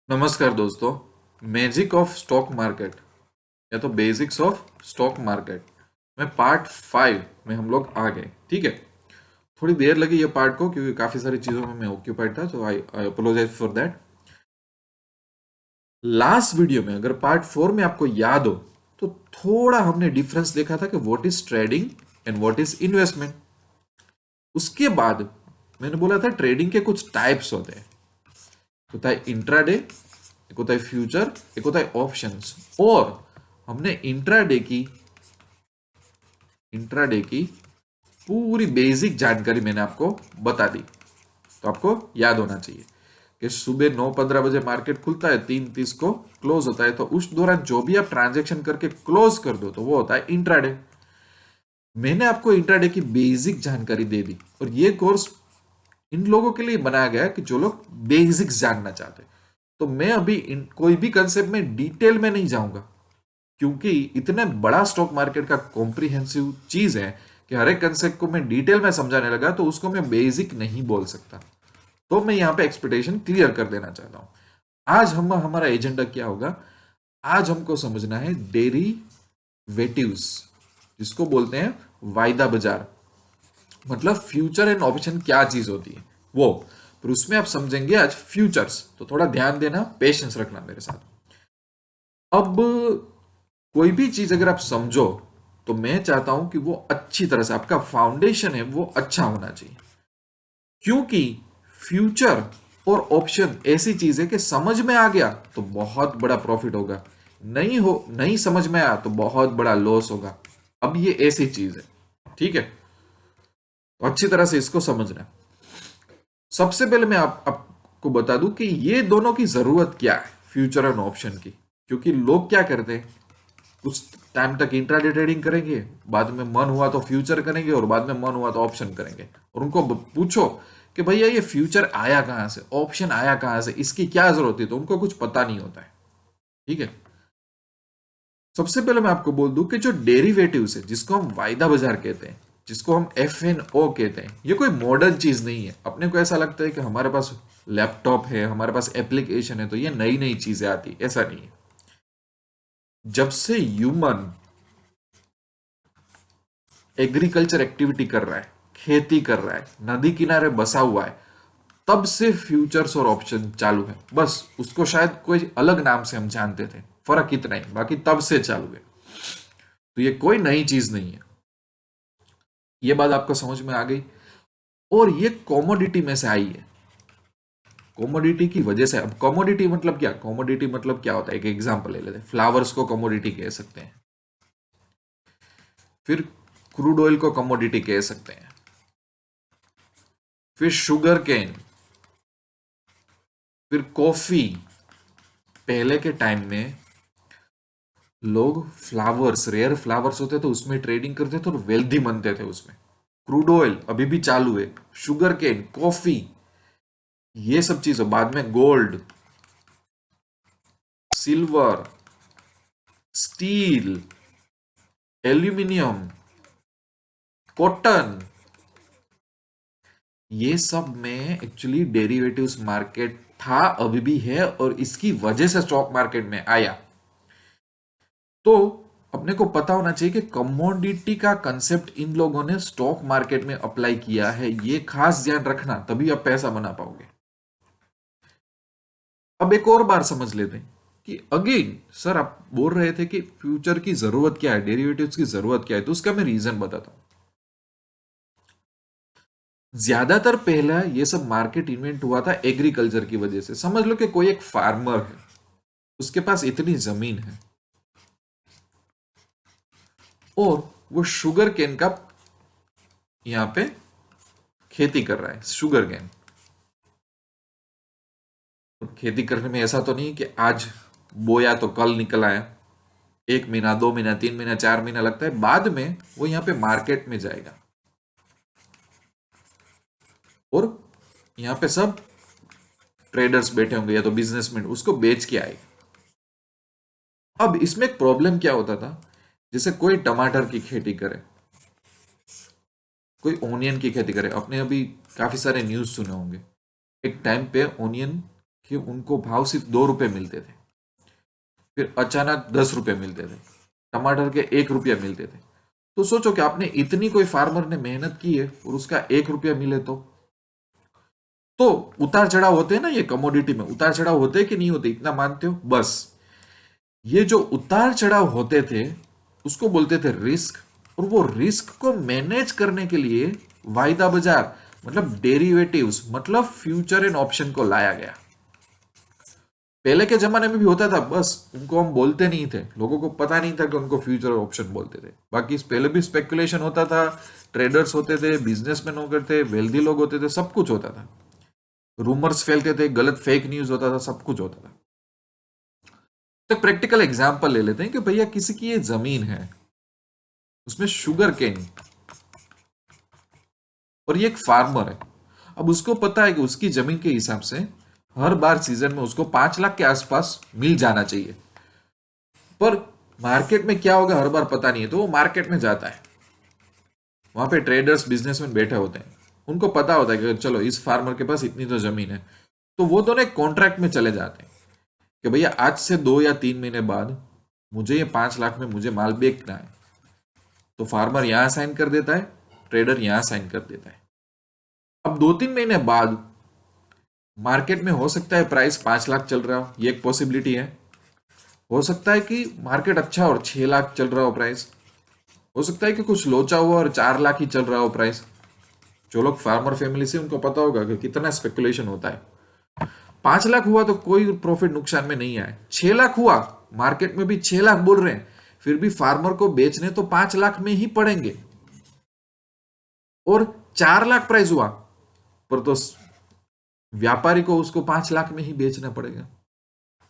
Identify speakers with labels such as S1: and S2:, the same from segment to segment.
S1: नमस्कार दोस्तों। Magic of stock market या तो बेसिक्स ऑफ स्टॉक मार्केट में पार्ट 5 में हम लोग आ गए। ठीक है, थोड़ी देर लगी ये पार्ट को क्योंकि काफ़ी सारी चीज़ों में मैं ऑक्यूपाइड था, तो I apologise for that. Last video में अगर पार्ट 4 में आपको याद हो तो थोड़ा हमने डिफरेंस देखा था कि what is trading and what is investment. उसके बाद मैंने बोला था ट्रेडिंग के कुछ टाइप्स होते हैं। होता है इंट्राडे, एक होता है फ्यूचर, एक होता है ऑप्शंस। और हमने इंट्राडे की पूरी बेसिक जानकारी मैंने आपको बता दी। तो आपको याद होना चाहिए कि सुबह 9:15 बजे मार्केट खुलता है, 3:30 को क्लोज होता है। तो उस दौरान जो भी आप ट्रांजेक्शन करके क्लोज कर दो तो वो होता है इंट्राडे। मैंने आपको इंट्राडे की बेसिक जानकारी दे दी और ये कोर्स इन लोगों के लिए बनाया गया है कि जो लोग बेसिक्स जानना चाहते हैं। तो मैं अभी कोई भी कंसेप्ट में डिटेल में नहीं जाऊंगा क्योंकि इतने बड़ा स्टॉक मार्केट का कॉम्प्रिहेंसिव चीज है कि हर एक कंसेप्ट को मैं डिटेल में समझाने लगा तो उसको मैं बेसिक नहीं बोल सकता। तो मैं यहां पे एक्सपेक्टेशन क्लियर कर देना चाहता हूं। आज हमारा एजेंडा क्या होगा? आज हमको समझना है डेरिवेटिव्स, जिसको बोलते हैं वायदा बाजार। मतलब फ्यूचर एंड ऑप्शन क्या चीज होती है वो, पर उसमें आप समझेंगे आज फ्यूचर्स। तो थोड़ा ध्यान देना, पेशेंस रखना मेरे साथ। अब कोई भी चीज अगर आप समझो तो मैं चाहता हूं कि वो अच्छी तरह से, आपका फाउंडेशन है वो अच्छा होना चाहिए। क्योंकि फ्यूचर और ऑप्शन ऐसी चीज है कि समझ में आ गया तो बहुत बड़ा प्रॉफिट होगा, नहीं समझ में आया तो बहुत बड़ा लॉस होगा। अब ये ऐसी चीज है, ठीक है? तो अच्छी तरह से इसको समझना। सबसे पहले मैं आपको बता दूं कि ये दोनों की जरूरत क्या है, फ्यूचर एंड ऑप्शन की। क्योंकि लोग क्या करते हैं, कुछ टाइम तक इंट्राडे ट्रेडिंग करेंगे, बाद में मन हुआ तो फ्यूचर करेंगे और बाद में मन हुआ तो ऑप्शन करेंगे। और उनको पूछो कि भैया ये फ्यूचर आया कहां से, ऑप्शन आया कहां से, इसकी क्या जरूरत है, तो उनको कुछ पता नहीं होता है। ठीक है, सबसे पहले मैं आपको बोल दूं कि जो डेरिवेटिव्स है, जिसको हम वायदा बाजार कहते हैं, जिसको हम FNO कहते हैं, ये कोई मॉडर्न चीज नहीं है। अपने को ऐसा लगता है कि हमारे पास लैपटॉप है, हमारे पास एप्लीकेशन है तो ये नई नई चीजें आती, ऐसा नहीं है। जब से ह्यूमन एग्रीकल्चर एक्टिविटी कर रहा है, खेती कर रहा है, नदी किनारे बसा हुआ है, तब से फ्यूचर्स और ऑप्शन चालू है। बस उसको शायद कोई अलग नाम से हम जानते थे, फर्क इतना ही, बाकी तब से चालू है। तो ये कोई नई चीज नहीं है। ये बात आपको समझ में आ गई। और ये कॉमोडिटी में से आई है। कॉमोडिटी की वजह से, अब कॉमोडिटी मतलब क्या, कॉमोडिटी मतलब क्या होता है, एक एग्जांपल ले लेते हैं। फ्लावर्स को कॉमोडिटी कह सकते हैं, फिर क्रूड ऑयल को कॉमोडिटी कह सकते हैं, फिर शुगर केन, फिर कॉफी। पहले के टाइम में लोग फ्लावर्स, रेयर फ्लावर्स होते थे उसमें ट्रेडिंग करते थे और वेल्दी बनते थे उसमें। क्रूड ऑयल अभी भी चालू है, शुगर केन, कॉफी, ये सब चीजें। बाद में gold, silver, steel, aluminium, cotton, ये सब में एक्चुअली डेरिवेटिव्स मार्केट था, अभी भी है, और इसकी वजह से स्टॉक मार्केट में आया। तो अपने को पता होना चाहिए कि कमोडिटी का कंसेप्ट इन लोगों ने स्टॉक मार्केट में अप्लाई किया है, ये खास ध्यान रखना, तभी आप पैसा बना पाओगे। अब एक और बार समझ लेते हैं कि अगेन सर आप बोल रहे थे कि फ्यूचर की जरूरत क्या है, डेरिवेटिव्स की जरूरत क्या है, तो उसका मैं रीजन बताता हूं। ज्यादातर पहला ये सब मार्केट इन्वेंट हुआ था एग्रीकल्चर की वजह से। समझ लो कि कोई एक फार्मर है, उसके पास इतनी जमीन है और वो शुगर केन का यहां पे खेती कर रहा है, शुगर केन। और खेती करने में ऐसा तो नहीं कि आज बोया तो कल निकल आया, 1 महीना, 2 महीना, 3 महीना, 4 महीना लगता है। बाद में वो यहाँ पे मार्केट में जाएगा और यहाँ पे सब ट्रेडर्स बैठे होंगे या तो बिजनेसमैन, उसको बेच के आएगा। अब इसमें एक प्रॉब्लम क्या होता था, जैसे कोई टमाटर की खेती करे, कोई ओनियन की खेती करे। अपने अभी काफी सारे न्यूज सुने होंगे, एक टाइम पे ओनियन कि उनको भाव सिर्फ 2 रुपए मिलते थे, फिर अचानक 10 रुपए मिलते थे, टमाटर के 1 रुपया मिलते थे। तो सोचो कि आपने इतनी कोई फार्मर ने मेहनत की है और उसका 1 रुपया मिले तो उतार चढ़ाव होते हैं ना, ये कमोडिटी में उतार चढ़ाव होते हैं कि नहीं होते, इतना मानते हो? बस ये जो उतार चढ़ाव होते थे उसको बोलते थे रिस्क, और वो रिस्क को मैनेज करने के लिए वायदा बाजार मतलब डेरिवेटिव्स मतलब फ्यूचर एंड ऑप्शन को लाया गया। पहले के जमाने में भी होता था, बस उनको हम बोलते नहीं थे, लोगों को पता नहीं था कि उनको फ्यूचर और ऑप्शन बोलते थे। बाकी इस पहले भी स्पेकुलेशन होता था, ट्रेडर्स होते थे, बिजनेसमैन होते थे, वेल्दी लोग होते थे, सब कुछ होता था, रूमर्स फैलते थे, गलत फेक न्यूज होता था, सब कुछ होता था। तो प्रैक्टिकल एग्जांपल ले लेते हैं कि भैया किसी की ये जमीन है, उसमें शुगर केन, और ये एक फार्मर है। अब उसको पता है कि उसकी जमीन के हिसाब से हर बार सीजन में उसको 5 लाख के आसपास मिल जाना चाहिए, पर मार्केट में क्या होगा हर बार पता नहीं है। तो वो मार्केट में जाता है, वहां पे ट्रेडर्स बिजनेसमैन बैठे होते हैं, उनको पता होता है कि चलो इस फार्मर के पास इतनी तो जमीन है, तो वो दोनों एक कॉन्ट्रैक्ट में चले जाते हैं कि भैया आज से 2 या 3 महीने बाद मुझे ये 5 लाख में मुझे माल बेचना है। तो फार्मर यहां साइन कर देता है, ट्रेडर यहां साइन कर देता है। अब 2-3 महीने बाद मार्केट में हो सकता है प्राइस 5 लाख चल रहा हो, ये एक पॉसिबिलिटी है। हो सकता है कि मार्केट अच्छा और 6 लाख चल रहा हो प्राइस, हो सकता है कि कुछ लोचा हुआ और 4 लाख ही चल रहा हो प्राइस। जो लोग फार्मर फैमिली से उनको पता होगा कि कितना स्पेकुलेशन होता है। 5 लाख हुआ तो कोई प्रॉफिट नुकसान में नहीं आए, 6 लाख हुआ, मार्केट में भी 6 लाख बोल रहे हैं, फिर भी फार्मर को बेचने तो 5 लाख में ही पड़ेंगे, और 4 लाख प्राइस हुआ पर तो व्यापारी को उसको 5 लाख में ही बेचना पड़ेगा।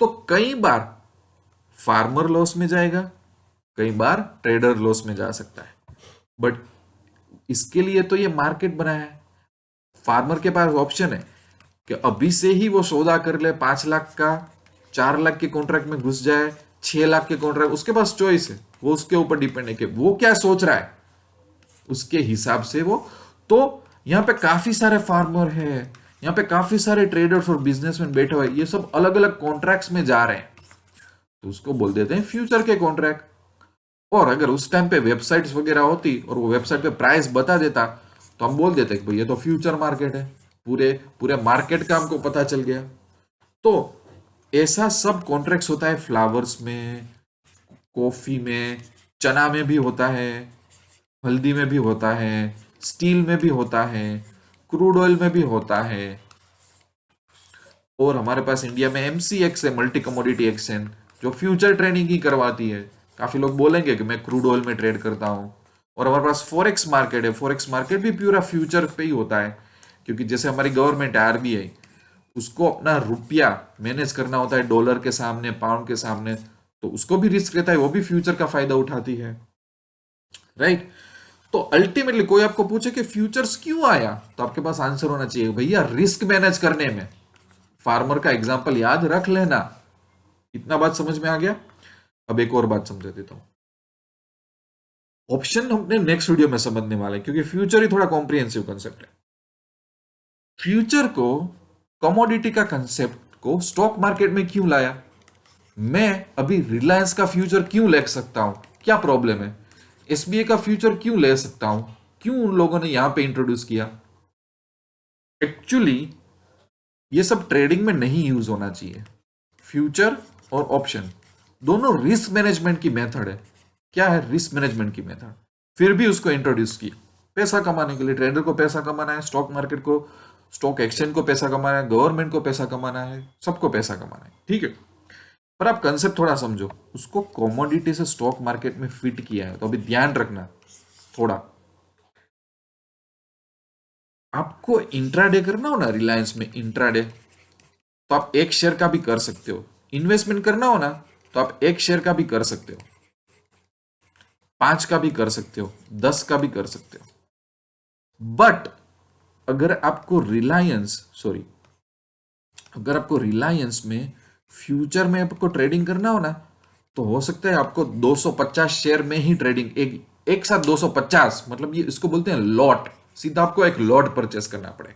S1: तो कई बार फार्मर लॉस में जाएगा, कई बार ट्रेडर लॉस में जा सकता है, बट इसके लिए तो ये मार्केट बनाया है। फार्मर के पास ऑप्शन है कि अभी से ही वो सौदा कर ले 5 लाख का, 4 लाख के कॉन्ट्रैक्ट में घुस जाए, 6 लाख के कॉन्ट्रैक्ट, उसके पास चॉइस है, वो उसके ऊपर डिपेंड है कि वो क्या सोच रहा है, उसके हिसाब से वो। तो यहाँ पे काफी सारे फार्मर है, यहाँ पे काफी सारे ट्रेडर्स और बिजनेसमैन बैठे हुए, ये सब अलग अलग कॉन्ट्रैक्ट्स में जा रहे हैं, तो उसको बोल देते हैं फ्यूचर के कॉन्ट्रैक्ट। और अगर उस टाइम पे वेबसाइट्स वगैरह होती और वो वेबसाइट पे प्राइस बता देता तो हम बोल देते कि भाई ये तो फ्यूचर मार्केट है, पूरे पूरे मार्केट का हमको पता चल गया। तो ऐसा सब कॉन्ट्रैक्ट्स होता है, फ्लावर्स में, कॉफी में, चना में भी होता है, हल्दी में भी होता है, स्टील में भी होता है, क्रूड ऑयल में भी होता है, और हमारे पास इंडिया में MCX है, मल्टी कमोडिटी एक्सचेंज, जो फ्यूचर ट्रेडिंग ही करवाती है। काफी लोग बोलेंगे कि मैं क्रूड ऑयल में ट्रेड करता हूं। और हमारे पास फॉरेक्स मार्केट है, फॉरेक्स मार्केट भी पूरा फ्यूचर पे ही होता है, क्योंकि जैसे हमारी गवर्नमेंट है RBI, उसको अपना रुपया मैनेज करना होता है डॉलर के सामने, पाउंड के सामने, तो उसको भी रिस्क रहता है, वो भी फ्यूचर का फायदा उठाती है, राइट। तो अल्टीमेटली कोई आपको पूछे कि फ्यूचर्स क्यों आया, तो आपके पास आंसर होना चाहिए भैया रिस्क मैनेज करने में। फार्मर का एग्जांपल याद रख लेना। इतना बात समझ में आ गया? अब एक और बात समझा देता हूं। ऑप्शन हमने नेक्स्ट वीडियो में समझने वाले हैं, क्योंकि फ्यूचर ही थोड़ा कॉम्प्रिहेंसिव कंसेप्ट है। फ्यूचर को, कमोडिटी का कंसेप्ट को स्टॉक मार्केट में क्यों लाया? मैं अभी रिलायंस का फ्यूचर क्यों ले सकता हूं, क्या प्रॉब्लम है? SBI का फ्यूचर क्यों ले सकता हूं, क्यों उन लोगों ने यहां पे इंट्रोड्यूस किया? एक्चुअली ये सब ट्रेडिंग में नहीं यूज होना चाहिए। फ्यूचर और ऑप्शन दोनों रिस्क मैनेजमेंट की मेथड है। क्या है रिस्क मैनेजमेंट की मेथड? फिर भी उसको इंट्रोड्यूस किया पैसा कमाने के लिए। ट्रेडर को पैसा कमाना है, स्टॉक मार्केट को, स्टॉक एक्सचेंज को पैसा कमाना है, गवर्नमेंट को पैसा कमाना है, सबको पैसा कमाना है, ठीक है। पर आप कंसेप्ट थोड़ा समझो, उसको कमोडिटी से स्टॉक मार्केट में फिट किया है, तो अभी ध्यान रखना थोड़ा। आपको इंट्राडे करना हो ना रिलायंस में, इंट्राडे, तो आप एक शेयर का भी कर सकते हो। इन्वेस्टमेंट करना हो ना, तो आप एक शेयर का भी कर सकते हो, 5 का भी कर सकते हो, 10 का भी कर सकते हो। बट अगर आपको रिलायंस में फ्यूचर में आपको ट्रेडिंग करना हो ना, तो हो सकता है आपको 250 शेयर में ही ट्रेडिंग, एक साथ 250, मतलब ये इसको बोलते हैं लॉट, सीधा आपको एक लॉट परचेस करना पड़े।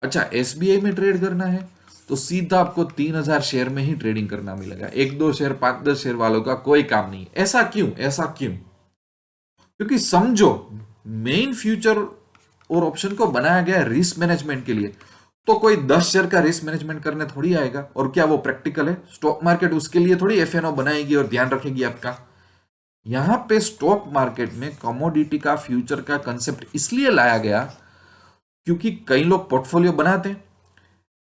S1: अच्छा SBI में ट्रेड करना है तो सीधा आपको 3,000 शेयर में ही ट्रेडिंग करना मिलेगा। 1-2 शेयर 5-10 शेयर वालों का कोई काम नहीं। ऐसा क्यों? ऐसा क्यों? क्योंकि समझो, मेन फ्यूचर और ऑप्शन को बनाया गया रिस्क मैनेजमेंट के लिए। तो कोई 10 शेयर का रिस्क मैनेजमेंट करने थोड़ी आएगा। और क्या वो प्रैक्टिकल है? स्टॉक मार्केट उसके लिए थोड़ी एफएनओ बनाएगी और ध्यान रखेगी आपका। यहां पे स्टॉक मार्केट में कमोडिटी का फ्यूचर का कंसेप्ट इसलिए लाया गया क्योंकि कई लोग पोर्टफोलियो बनाते हैं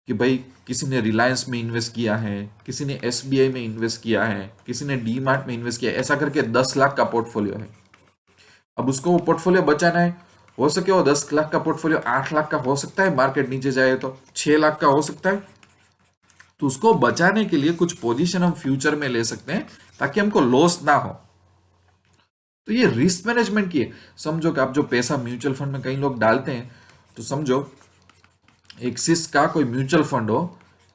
S1: कि भाई किसी ने रिलायंस में इन्वेस्ट किया है, किसी ने एसबीआई में इन्वेस्ट किया है, किसी ने डीमार्ट में इन्वेस्ट किया है, ऐसा करके 10 लाख का पोर्टफोलियो है। अब उसको वो पोर्टफोलियो बचाना है। हो सके वो 10 लाख का पोर्टफोलियो 8 लाख का हो सकता है, मार्केट नीचे जाए तो 6 लाख का हो सकता है। तो उसको बचाने के लिए कुछ पोजीशन हम फ्यूचर में ले सकते हैं ताकि हमको लॉस ना हो। तो ये रिस्क मैनेजमेंट की है। समझो कि आप जो पैसा म्यूचुअल फंड में कई लोग डालते हैं, तो समझो एक्सिस का कोई म्यूचुअल फंड हो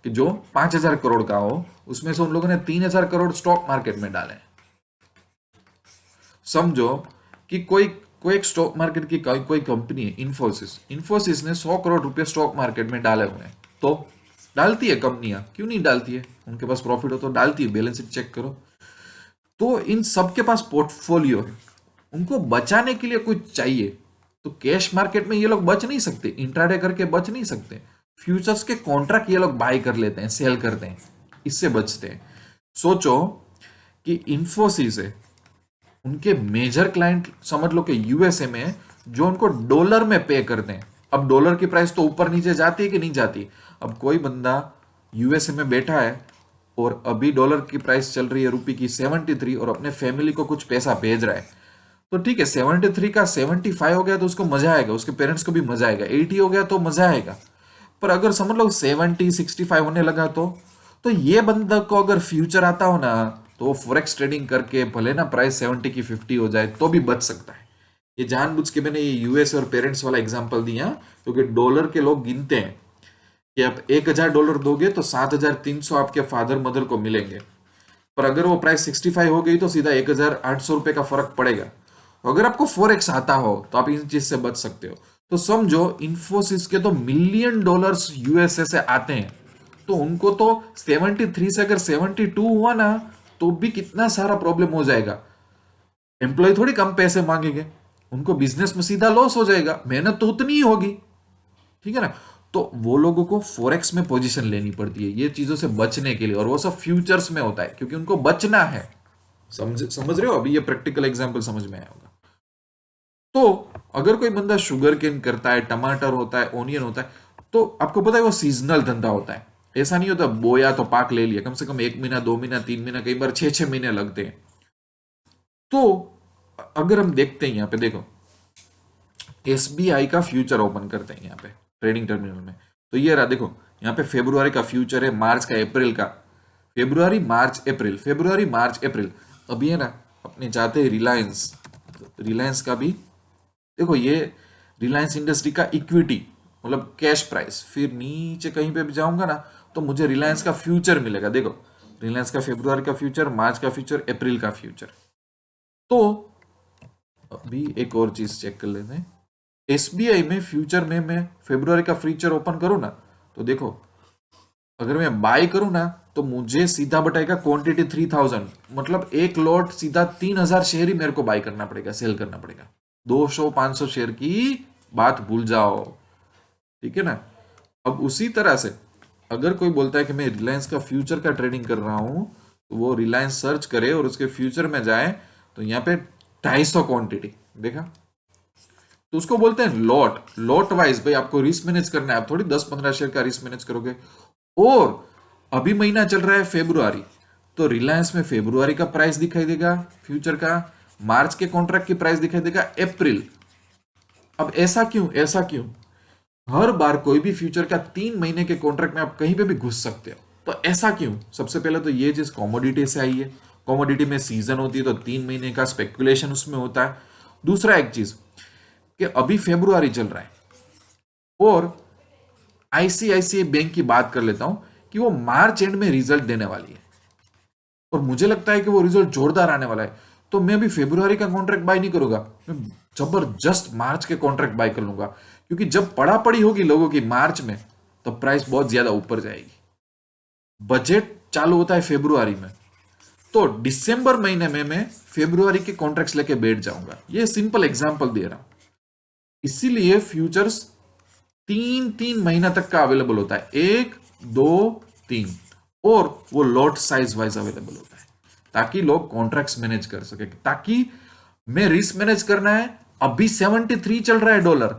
S1: कि जो 5,000 करोड़ का हो, उसमें से उन लोगों ने 3,000 करोड़ स्टॉक मार्केट में डाले। समझो कि कोई कोई एक स्टॉक मार्केट की कोई कंपनी है, इंफोसिस ने 100 करोड़ रुपए स्टॉक मार्केट में डाले हुए हैं। तो डालती है कंपनियां, क्यों नहीं डालती है? उनके पास प्रॉफिट हो तो डालती है, बैलेंस शीट चेक करो। तो इन सबके पास पोर्टफोलियो है, उनको बचाने के लिए कुछ चाहिए। तो कैश मार्केट में ये लोग बच नहीं सकते, इंट्राडे करके बच नहीं सकते। फ्यूचर्स के कॉन्ट्रैक्ट ये लोग बाय कर लेते हैं, सेल करते हैं, इससे बचते हैं। सोचो कि इंफोसिस है, उनके मेजर क्लाइंट समझ लो कि यूएसए में, जो उनको डॉलर में पे करते हैं। अब डॉलर की प्राइस तो ऊपर नीचे जाती है कि नहीं जाती? अब कोई बंदा यूएसए में बैठा है और अभी डॉलर की प्राइस चल रही है रुपये की 73 और अपने फैमिली को कुछ पैसा भेज रहा है, तो ठीक है, 73 का 75 हो गया तो उसको मजा आएगा, उसके पेरेंट्स को भी मजा आएगा। 80 हो गया तो मजा आएगा। पर अगर समझ लो 70-65 होने लगा तो ये बंदा को अगर फ्यूचर आता हो ना, तो वो फॉरेक्स ट्रेडिंग करके भले ना प्राइस 70 की 50 हो जाए तो भी बच सकता है। ये जानबूझ के मैंने ये यूएस और पेरेंट्स वाला एग्जांपल दिया क्योंकि डॉलर के लोग गिनते हैं कि आप $1,000 दोगे तो 7,300 आपके फादर मदर को मिलेंगे। पर अगर वो प्राइस 65 हो गई तो सीधा 1,800 रुपए का फर्क पड़ेगा। अगर आपको फॉरेक्स आता हो तो आप इन चीज से बच सकते हो। तो समझो इंफोसिस के तो $1,000,000 यूएसए से आते हैं, तो उनको तो 73 से अगर 72 हुआ ना तो भी कितना सारा प्रॉब्लम हो जाएगा। एम्प्लॉय थोड़ी कम पैसे मांगेंगे, उनको बिजनेस में सीधा लॉस हो जाएगा, मेहनत तो उतनी ही होगी। ठीक है ना? तो वो लोगों को फॉरेक्स में पोजीशन लेनी पड़ती है ये चीजों से बचने के लिए, और वो सब फ्यूचर्स में होता है क्योंकि उनको बचना है। समझ रहे हो? अभी ये प्रैक्टिकल एग्जांपल समझ में आया होगा। तो अगर कोई बंदा शुगर केन करता है, टमाटर होता है, ओनियन होता है, तो आपको पता है वो सीजनल धंधा होता है। ऐसा नहीं होता बोया तो पाक ले लिया, कम से कम 1 महीना 2 महीना 3 महीना, कई बार 6-6 महीने लगते हैं। तो अगर हम देखते हैं यहाँ पे, देखो एसबीआई का फ्यूचर ओपन करते हैं यहाँ पे ट्रेडिंग टर्मिनल में, तो ये रहा, देखो यहाँ पे फेब्रुआरी का फ्यूचर है, मार्च का, अप्रैल का, फेब्रुआरी मार्च अप्रैल। अब ये ना अपने जाते हैं रिलायंस, रिलायंस का भी देखो, ये रिलायंस इंडस्ट्री का इक्विटी मतलब कैश प्राइस, फिर नीचे कहीं पे भी जाऊंगा ना तो मुझे रिलायंस का फ्यूचर मिलेगा। देखो रिलायंस का फेब्रुआरी का फ्यूचर, मार्च का फ्यूचर, अप्रैल का फ्यूचर। तो अभी एक और चीज चेक कर लेते हैं, एसबीआई में फ्यूचर में मैं फेब्रुआरी का फ्यूचर ओपन करूं ना, तो देखो अगर मैं बाय करूं ना तो मुझे सीधा बताएगा क्वांटिटी 3,000, मतलब एक लॉट सीधा 3,000 शेयर ही मेरे को बाय करना पड़ेगा, सेल करना पड़ेगा। 200-500 शेयर की बात भूल जाओ। ठीक है ना? अब उसी तरह से अगर कोई बोलता है कि मैं रिलायंस का फ्यूचर का ट्रेडिंग कर रहा हूं, तो वो रिलायंस सर्च करे और उसके फ्यूचर में जाए, तो यहाँ पे 250 क्वांटिटी देखा, तो उसको बोलते हैं लॉट वाइज। भाई आपको रिस्क मैनेज करना है, आप थोड़ी 10-15 शेयर का रिस्क मैनेज करोगे। और अभी महीना चल रहा है फेब्रुआरी, तो रिलायंस में फेब्रुआरी का प्राइस दिखाई देगा फ्यूचर का, मार्च के कॉन्ट्रैक्ट की प्राइस दिखाई देगा अप्रैल। अब ऐसा क्यों? हर बार कोई भी फ्यूचर का 3 महीने के कॉन्ट्रैक्ट में आप कहीं पे भी घुस सकते हो, तो ऐसा क्यों? सबसे पहले तो ये चीज कॉमोडिटी से आई है, कॉमोडिटी में सीजन होती है तो 3 महीने का स्पेकुलेशन उसमें होता है। दूसरा एक चीज कि अभी फेब्रुआरी चल रहा है और आईसीआईसीआई बैंक की बात कर लेता हूं कि वो मार्च एंड में रिजल्ट देने वाली है और मुझे लगता है कि वो रिजल्ट जोरदार आने वाला है, तो मैं अभी फेब्रुआरी का कॉन्ट्रैक्ट बाय नहीं करूंगा, मैं जबरदस्त मार्च के कॉन्ट्रैक्ट बाय कर लूंगा। क्योंकि जब पड़ी होगी लोगों की मार्च में, तब प्राइस बहुत ज्यादा ऊपर जाएगी। बजट चालू होता है फरवरी में, तो दिसंबर महीने में मैं फरवरी के कॉन्ट्रैक्ट्स लेके बैठ जाऊंगा। ये सिंपल एग्जांपल दे रहा हूं। इसीलिए फ्यूचर्स 3 महीना तक का अवेलेबल होता है, 1, 2, 3, और वो लॉट साइज वाइज अवेलेबल होता है, ताकि लोग कॉन्ट्रैक्ट्स मैनेज कर सके। ताकि मैं रिस्क मैनेज करना है, अभी 73 चल रहा है डॉलर,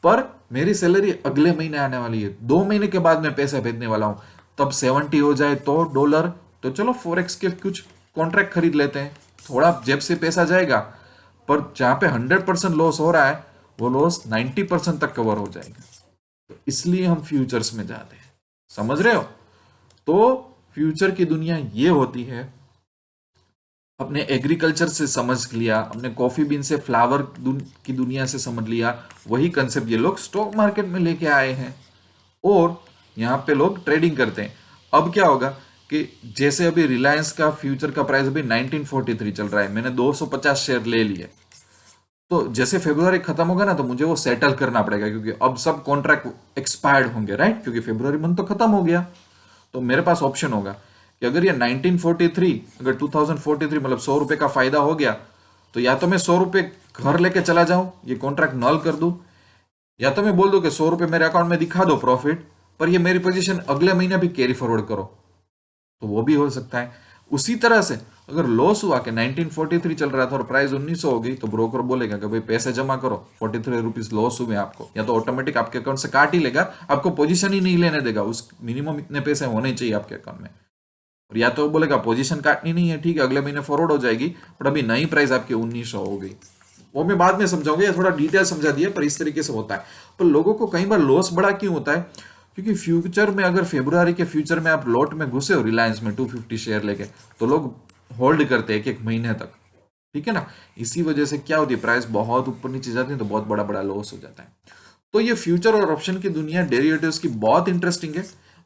S1: पर मेरी सैलरी अगले महीने आने वाली है, 2 महीने के बाद मैं पैसा भेजने वाला हूं, तब 70 हो जाए तो डॉलर, तो चलो फॉरेक्स के कुछ कॉन्ट्रैक्ट खरीद लेते हैं, थोड़ा जेब से पैसा जाएगा, पर जहां पे 100% लॉस हो रहा है वो लॉस 90% तक कवर हो जाएगा। तो इसलिए हम फ्यूचर्स में जाते हैं, समझ रहे हो? तो फ्यूचर की दुनिया ये होती है। अपने एग्रीकल्चर से समझ लिया, अपने कॉफी बीन से फ्लावर की दुनिया से समझ लिया, वही कंसेप्ट ये लोग स्टॉक मार्केट में लेके आए हैं और यहाँ पे लोग ट्रेडिंग करते हैं। अब क्या होगा कि जैसे अभी रिलायंस का फ्यूचर का प्राइस अभी 1943 चल रहा है, मैंने 250 शेयर ले लिए, तो जैसे फरवरी खत्म होगा ना तो मुझे वो सेटल करना पड़ेगा, क्योंकि अब सब कॉन्ट्रैक्ट एक्सपायर्ड होंगे, राइट? क्योंकि फरवरी मंथ तो खत्म हो गया। तो मेरे पास ऑप्शन होगा कि अगर ये 1943, अगर 2043 मतलब 100 रुपए का फायदा हो गया, तो या तो मैं 100 रुपए घर लेके चला जाऊं, ये कॉन्ट्रैक्ट नल कर दूं, या तो मैं बोल दूं कि 100 रुपए मेरे अकाउंट में दिखा दो प्रॉफिट, पर ये मेरी पोजीशन अगले महीने भी कैरी फॉरवर्ड करो, तो वो भी हो सकता है। उसी तरह से अगर लॉस हुआ कि 1943 चल रहा था और प्राइस 1900 हो गई, तो ब्रोकर बोलेगा कि भाई पैसे जमा करो, 43 रुपीज लॉस हुए आपको, या तो ऑटोमेटिक आपके अकाउंट से काट ही लेगा, आपको पोजीशन ही नहीं लेने देगा, उस मिनिमम इतने पैसे होने चाहिए आपके अकाउंट में। और या तो बोलेगा पोजीशन काटनी नहीं है, ठीक है, अगले महीने फॉरवर्ड हो जाएगी, बट अभी नई प्राइस आपकी 1900 हो गई। वो मैं बाद में समझाऊंगा, थोड़ा डिटेल समझा दिया, पर इस तरीके से होता है। पर लोगों को कई बार लॉस बड़ा क्यों होता है? क्योंकि फ्यूचर में, अगर फरवरी के फ्यूचर में आप लॉट में घुसे हो रिलायंस में 250 शेयर लेके, तो लोग होल्ड करते हैं एक एक महीने तक, ठीक है ना? इसी वजह से क्या होती है, प्राइस बहुत ऊपर नीचे जाती है तो बहुत बड़ा बड़ा लॉस हो जाता है। तो ये फ्यूचर और ऑप्शन की दुनिया डेरिवेटिव्स की बहुत इंटरेस्टिंग है।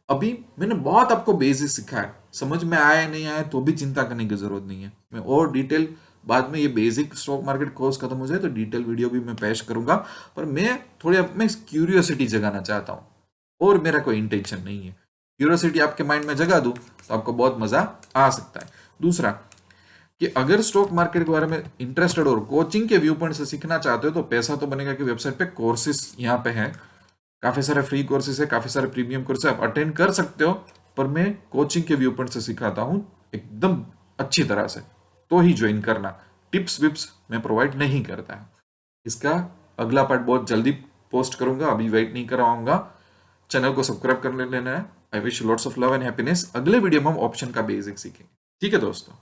S1: अभी मैंने बहुत आपको बेसिक सिखाया, समझ में आया नहीं आया तो भी चिंता करने की जरूरत नहीं है। मैं और डिटेल बाद में, ये बेसिक स्टॉक मार्केट कोर्स खत्म हो जाए तो डिटेल वीडियो भी मैं पेश करूंगा, पर मैं थोड़ी मैं क्यूरियोसिटी जगाना चाहता हूँ, और मेरा कोई इंटेंशन नहीं है। क्यूरियोसिटी आपके माइंड में जगा दूं तो आपको बहुत मजा आ सकता है। दूसरा कि अगर स्टॉक मार्केट के बारे में इंटरेस्टेड और कोचिंग के व्यू पॉइंट से सीखना चाहते हो, तो पैसा तो बनेगा की वेबसाइट पे कोर्सेस यहाँ पे है, काफी सारे फ्री कोर्सेस है, काफी सारे प्रीमियम कोर्सेस आप अटेंड कर सकते हो, पर मैं कोचिंग के व्यू पॉइंट से सिखाता हूँ एकदम अच्छी तरह से, तो ही ज्वाइन करना। टिप्स विप्स मैं प्रोवाइड नहीं करता है। इसका अगला पार्ट बहुत जल्दी पोस्ट करूंगा, अभी वेट नहीं करवाऊंगा। चैनल को सब्सक्राइब कर लेना है। I wish lots of love and happiness. अगले वीडियो में हम ऑप्शन का बेसिक सीखेंगे। ठीक है दोस्तों।